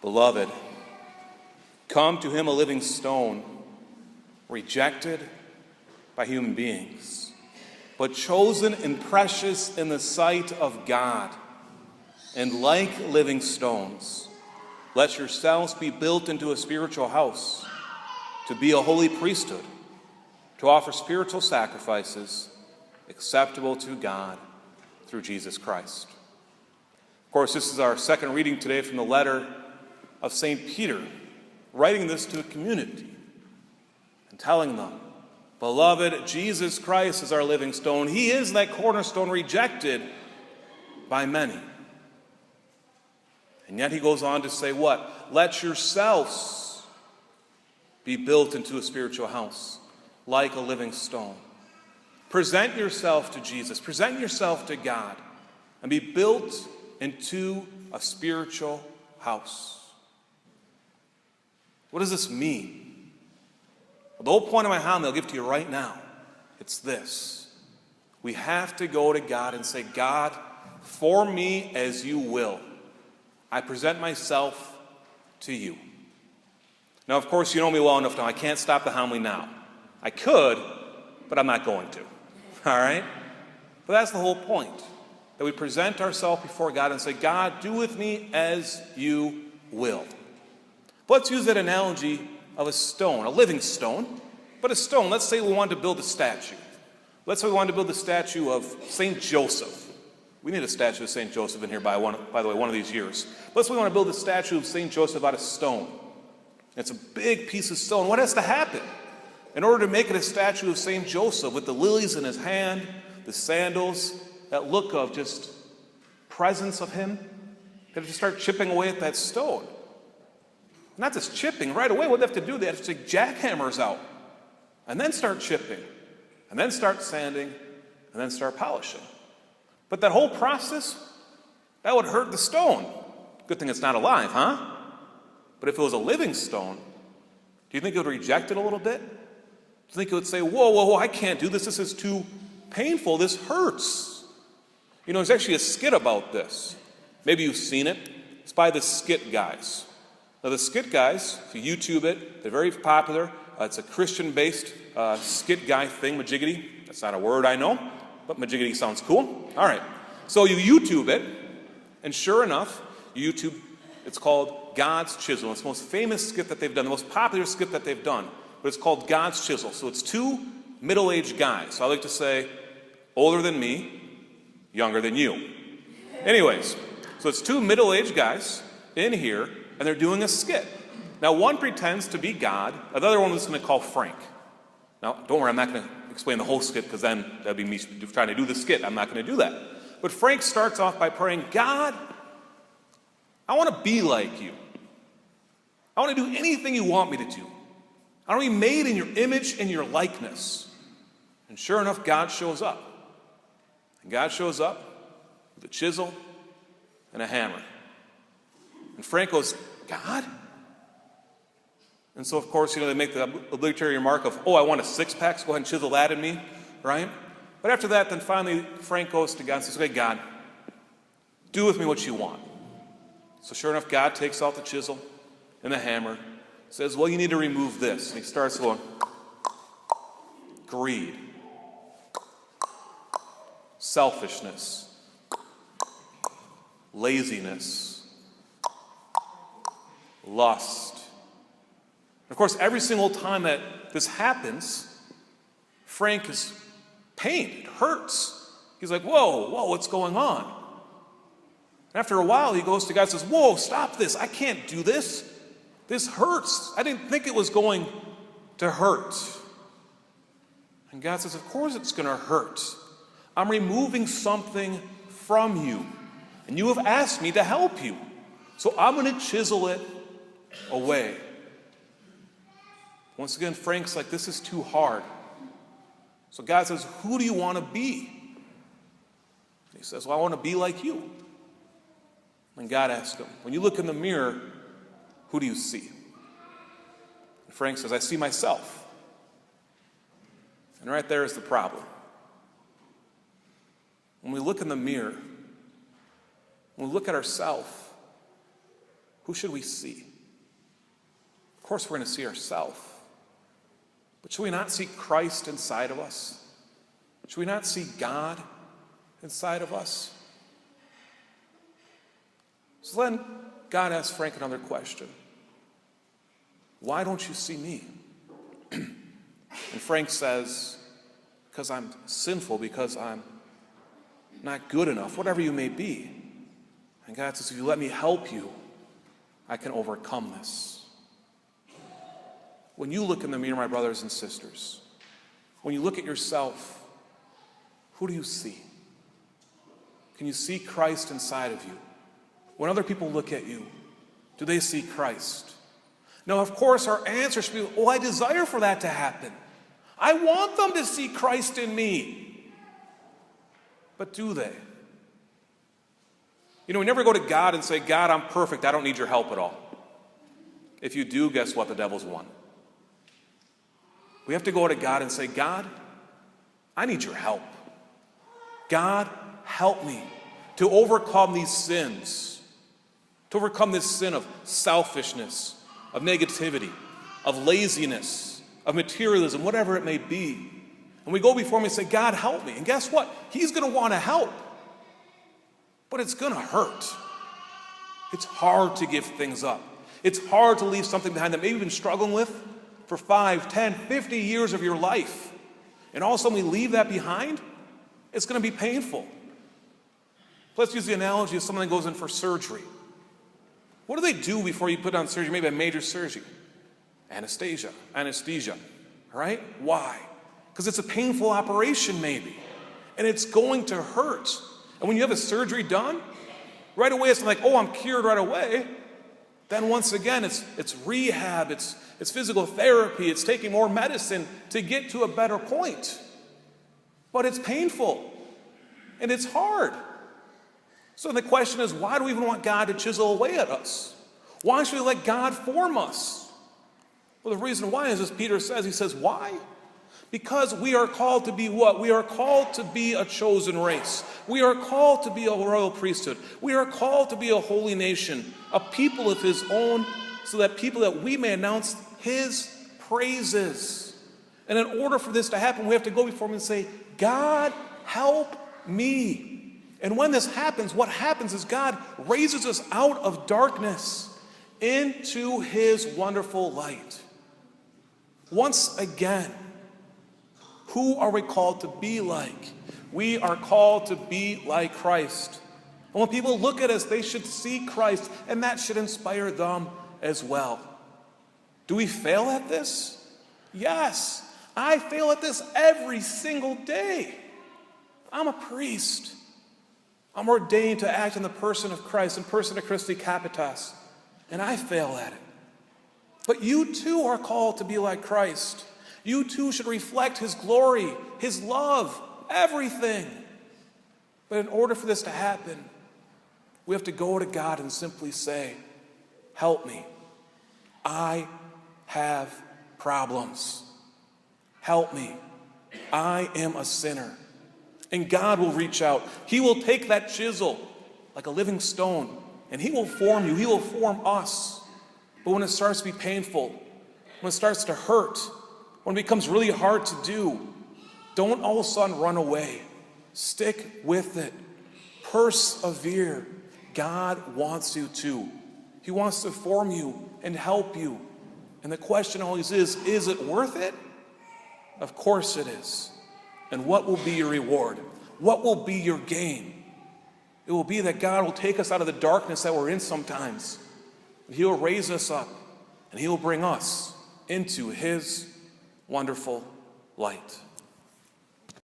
Beloved, come to him a living stone, rejected by human beings, but chosen and precious in the sight of God. And like living stones, let yourselves be built into a spiritual house, to be a holy priesthood, to offer spiritual sacrifices acceptable to God through Jesus Christ. Of course, this is our second reading today from the letter of St. Peter, writing this to the community and telling them, Beloved, Jesus Christ is our living stone. He is that cornerstone rejected by many. And yet he goes on to say what? Let yourselves be built into a spiritual house, like a living stone. Present yourself to Jesus, present yourself to God, and be built into a spiritual house. What does this mean? Well, the whole point of my homily I'll give to you right now, it's this. We have to go to God and say, God, form me as you will. I present myself to you. Now, of course, you know me well enough now. I can't stop the homily now. I could, but I'm not going to. All right? But that's the whole point, that we present ourselves before God and say, God, do with me as you will. But let's use that analogy of a stone, a living stone, but a stone. Let's say we wanted to build a statue. Let's say we wanted to build a statue of St. Joseph. We need a statue of St. Joseph in here, by the way, one of these years. But let's say we want to build a statue of St. Joseph out of stone. It's a big piece of stone. What has to happen in order to make it a statue of St. Joseph with the lilies in his hand, the sandals, that look of just presence of him? They have to start chipping away at that stone. Not just chipping right away. What they have to do, they have to take jackhammers out and then start chipping and then start sanding and then start polishing. But that whole process, that would hurt the stone. Good thing it's not alive, huh? But if it was a living stone, do you think it would reject it a little bit? Do you think it would say, whoa, I can't do this. This is too painful. This hurts. You know, there's actually a skit about this. Maybe you've seen it. It's by the Skit Guys. Now, the Skit Guys, if you YouTube it, they're very popular. It's a Christian-based skit guy thing, majiggity. That's not a word I know, but majiggity sounds cool. All right. So you YouTube it, and sure enough, it's called God's Chisel. It's the most famous skit that they've done, the most popular skit that they've done, but it's called God's Chisel. So it's two middle-aged guys. So I like to say, older than me, younger than you. Anyways, so it's two middle-aged guys in here, and they're doing a skit. Now, one pretends to be God. Another one is going to call Frank. Now, don't worry, I'm not going to explain the whole skit because then that'd be me trying to do the skit. I'm not going to do that. But Frank starts off by praying, God, I want to be like you. I want to do anything you want me to do. I want to be made in your image and your likeness. And sure enough, God shows up. And God shows up with a chisel and a hammer. And Frank goes, God? And so, of course, they make the obligatory remark of, I want a six-pack, so go ahead and chisel that in me, right? But after that, then finally, Frank goes to God and says, okay, God, do with me what you want. So sure enough, God takes out the chisel and the hammer, says, well, you need to remove this. And he starts going, greed, selfishness, laziness, lust. Of course, every single time that this happens, Frank is pained. It hurts. He's like, whoa, what's going on? And after a while, he goes to God and says, whoa, stop this. I can't do this. This hurts. I didn't think it was going to hurt. And God says, of course it's going to hurt. I'm removing something from you. And you have asked me to help you. So I'm going to chisel it away. Once again, Frank's like, this is too hard. So God says, who do you want to be? And he says, well, I want to be like you. And God asks him, when you look in the mirror, who do you see? And Frank says, I see myself. And right there is the problem. When we look in the mirror, when we look at ourselves, who should we see? Of course, we're going to see ourselves. But should we not see Christ inside of us? Should we not see God inside of us? So then God asked Frank another question. Why don't you see me? And Frank says, because I'm sinful, because I'm not good enough, whatever you may be. And God says, if you let me help you, I can overcome this. When you look in the mirror, my brothers and sisters, when you look at yourself, who do you see? Can you see Christ inside of you? When other people look at you, do they see Christ? Now, of course, our answer should be, oh, I desire for that to happen. I want them to see Christ in me. But do they? You know, we never go to God and say, God, I'm perfect. I don't need your help at all. If you do, guess what? The devil's won. We have to go to God and say, God, I need your help. God, help me to overcome these sins, to overcome this sin of selfishness, of negativity, of laziness, of materialism, whatever it may be. And we go before him and say, God, help me. And guess what? He's going to want to help. But it's going to hurt. It's hard to give things up. It's hard to leave something behind that maybe you've been struggling with for 5, 10, 50 years of your life. And all of a sudden we leave that behind. It's going to be painful. Let's use the analogy of someone that goes in for surgery. What do they do before you put on surgery, maybe a major surgery? Anesthesia, all right? Why? Because it's a painful operation maybe, and it's going to hurt. And when you have a surgery done, right away it's like, oh, I'm cured right away. Then once again, it's rehab, it's physical therapy, it's taking more medicine to get to a better point. But it's painful, and it's hard. So the question is, why do we even want God to chisel away at us? Why should we let God form us? Well, the reason why is, as Peter says, he says, why? Because we are called to be what? We are called to be a chosen race. We are called to be a royal priesthood. We are called to be a holy nation, a people of his own, so that we may announce his praises. And in order for this to happen, we have to go before him and say, God, help me. And when this happens, what happens is God raises us out of darkness into his wonderful light. Once again, who are we called to be like? We are called to be like Christ. And when people look at us, they should see Christ, and that should inspire them as well. Do we fail at this? Yes. I fail at this every single day. I'm a priest. I'm ordained to act in the person of Christ, in person of Christi Capitas, and I fail at it. But you too are called to be like Christ. You too should reflect his glory, his love, everything. But in order for this to happen, we have to go to God and simply say, help me. I have problems. Help me. I am a sinner. And God will reach out. He will take that chisel like a living stone, and he will form you. He will form us. But when it starts to be painful, when it starts to hurt, when it becomes really hard to do, don't all of a sudden run away. Stick with it. Persevere. God wants you to. He wants to form you and help you. And the question always is it worth it? Of course it is. And what will be your reward? What will be your gain? It will be that God will take us out of the darkness that we're in sometimes. He will raise us up, and he will bring us into his wonderful light.